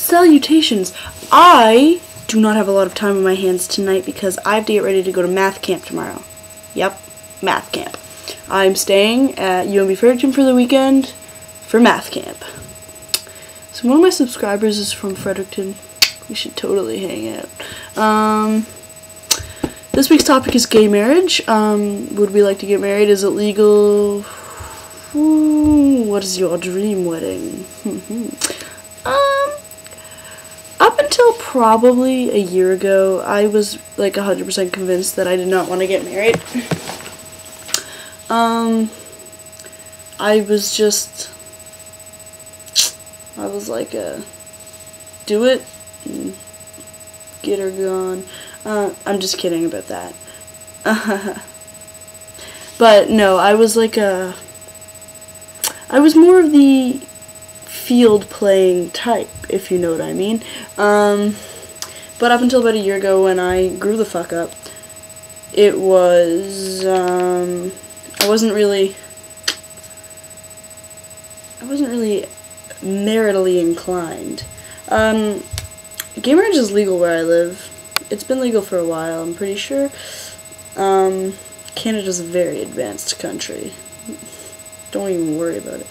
Salutations! I do not have a lot of time on my hands tonight because I have to get ready to go to math camp tomorrow. Yep, math camp. I'm staying at UMB Fredericton for the weekend for math camp. So one of my subscribers is from Fredericton. We should totally hang out. This week's topic is gay marriage. Would we like to get married? Is it legal? What is your dream wedding? Up until probably a year ago, I was like 100% convinced that I did not want to get married. I was like, do it and get her gone. I'm just kidding about that. But no, I was like I was more of the field playing type, if you know what I mean. But up until about a year ago when I grew the fuck up, it was, I wasn't really maritally inclined. Gay marriage is legal where I live. It's been legal for a while, I'm pretty sure. Canada's a very advanced country. Don't even worry about it.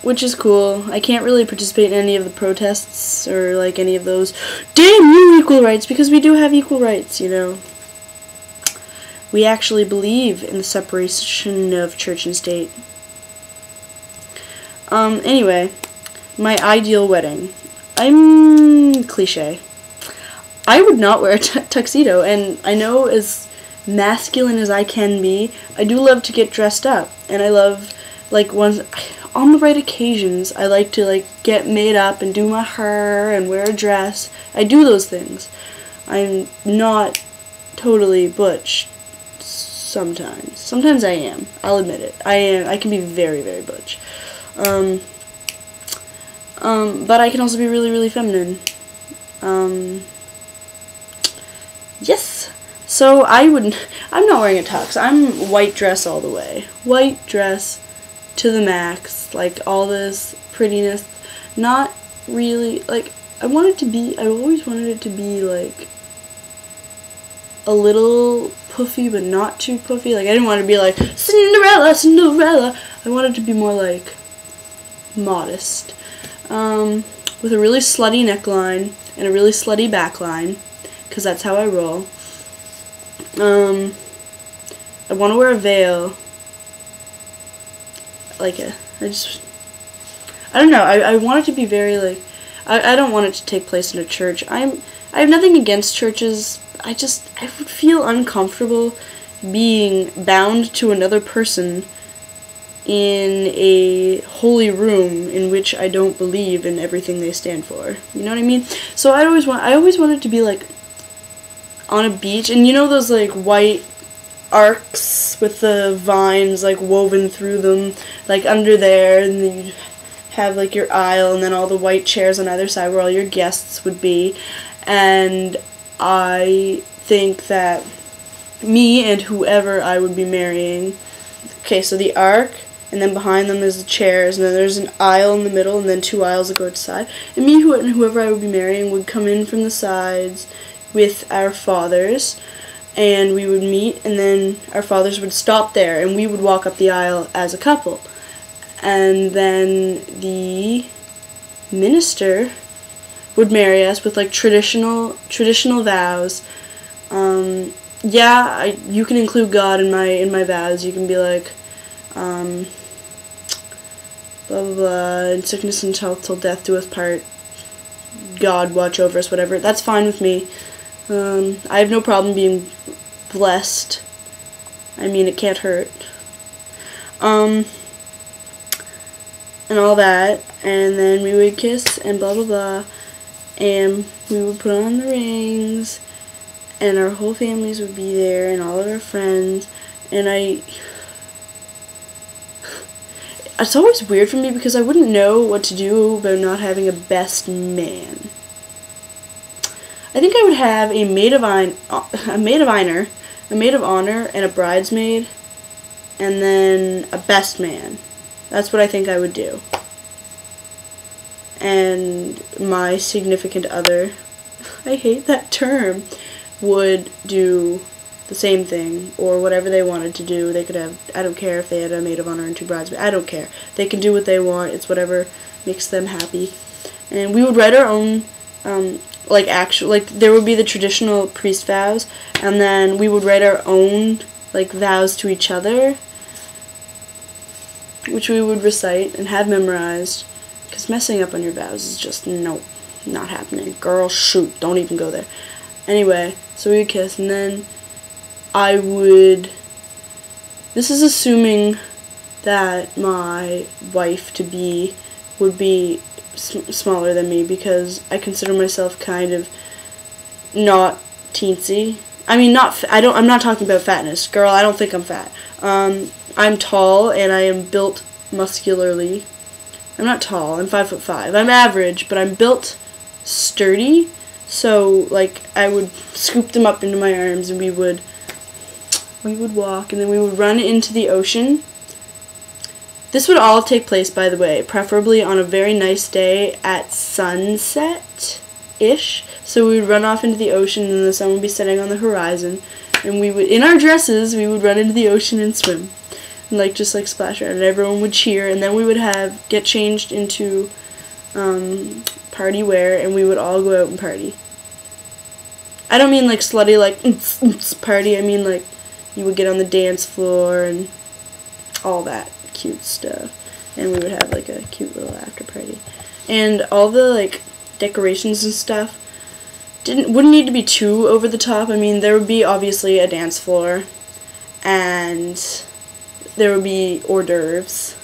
Which is cool. I can't really participate in any of the protests or like any of those damn you equal rights, because we do have equal rights, you know. We actually believe in the separation of church and state. Anyway, my ideal wedding. I'm cliche. I would not wear a tuxedo, and I know as masculine as I can be, I do love to get dressed up, and I love, like, on the right occasions, I like to, like, get made up and do my hair and wear a dress. I do those things. I'm not totally butch sometimes. Sometimes I am. I'll admit it. I can be very, very butch. But I can also be really, really feminine. Yes. So I'm not wearing a tux. I'm white dress all the way. White dress to the max. Like, all this prettiness. Not really, like, I always wanted it to be, like, a little puffy, but not too puffy. Like, I didn't want it to be like, Cinderella, Cinderella. I wanted it to be more, like, modest. With a really slutty neckline and a really slutty backline, because that's how I roll. I want to wear a veil. I don't know, I want it to be very, like, I don't want it to take place in a church. I have nothing against churches. I would feel uncomfortable being bound to another person in a holy room in which I don't believe in everything they stand for. You know what I mean? So I always want it to be, like, on a beach, and you know those, like, white arcs with the vines, like, woven through them, like, under there, and then you'd have, like, your aisle, and then all the white chairs on either side where all your guests would be. And I think that me and whoever I would be marrying, okay, so the arc, and then behind them is the chairs, and then there's an aisle in the middle, and then two aisles that go to the side, and me and whoever I would be marrying would come in from the sides with our fathers, and we would meet, and then our fathers would stop there, and we would walk up the aisle as a couple. And then the minister would marry us with, like, traditional vows. Yeah, you can include God in my vows. You can be like, blah blah blah, in sickness and health till death do us part. God watch over us, whatever. That's fine with me. I have no problem being blessed. I mean, it can't hurt. And all that, and then we would kiss and blah blah blah, and we would put on the rings, and our whole families would be there, and all of our friends, and it's always weird for me because I wouldn't know what to do about not having a best man. I think I would have a maid of honor, and a bridesmaid, and then a best man. That's what I think I would do. and my significant other, I hate that term, would do the same thing, or whatever they wanted to do. They could have, I don't care if they had a maid of honor and 2 bridesmaids, I don't care. They can do what they want, it's whatever makes them happy. And we would write our own, there would be the traditional priest vows, and then we would write our own, vows to each other, which we would recite and have memorized, because messing up on your vows is just, no, not happening. Girl, shoot, don't even go there. Anyway, so we would kiss, and then I would, this is assuming that my wife-to-be would be smaller than me, because I consider myself kind of not teensy. I mean, I'm not talking about fatness. Girl, I don't think I'm fat. I'm tall, and I am built muscularly. I'm not tall, I'm 5'5". I'm average, but I'm built sturdy, so, I would scoop them up into my arms, and we would walk, and then we would run into the ocean. This would all take place, by the way, preferably on a very nice day at sunset-ish. So we would run off into the ocean, and the sun would be setting on the horizon, and we would, in our dresses, we would run into the ocean and swim, and just splash around, and everyone would cheer, and then we would get changed into party wear, and we would all go out and party. I don't mean slutty party. I mean you would get on the dance floor and all that cute stuff, and we would have a cute little after party, and all the decorations and stuff wouldn't need to be too over the top. I mean, there would be obviously a dance floor, and there would be hors d'oeuvres,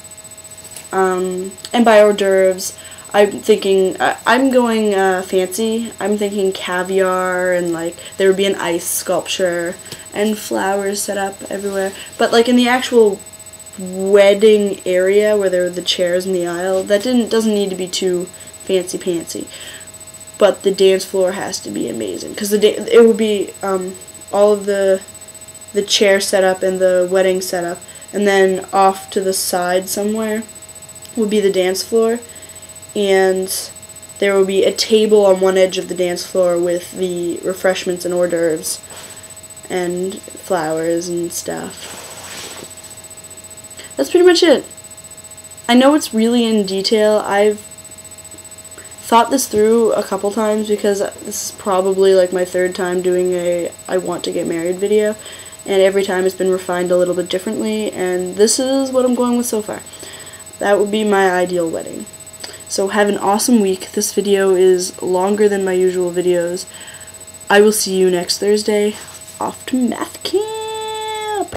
and by hors d'oeuvres I'm thinking, I'm going fancy. I'm thinking caviar, and there would be an ice sculpture and flowers set up everywhere. But in the actual wedding area where there were the chairs in the aisle, that doesn't need to be too fancy pantsy. But the dance floor has to be amazing, because it would be all of the chair setup and the wedding setup, and then off to the side somewhere would be the dance floor. And there will be a table on one edge of the dance floor with the refreshments and hors d'oeuvres and flowers and stuff. That's pretty much it. I know it's really in detail. I've thought this through a couple times, because this is probably my 3rd time doing a I want to get married video, and every time it's been refined a little bit differently, and this is what I'm going with so far. That would be my ideal wedding. So have an awesome week. This video is longer than my usual videos. I will see you next Thursday. Off to math camp.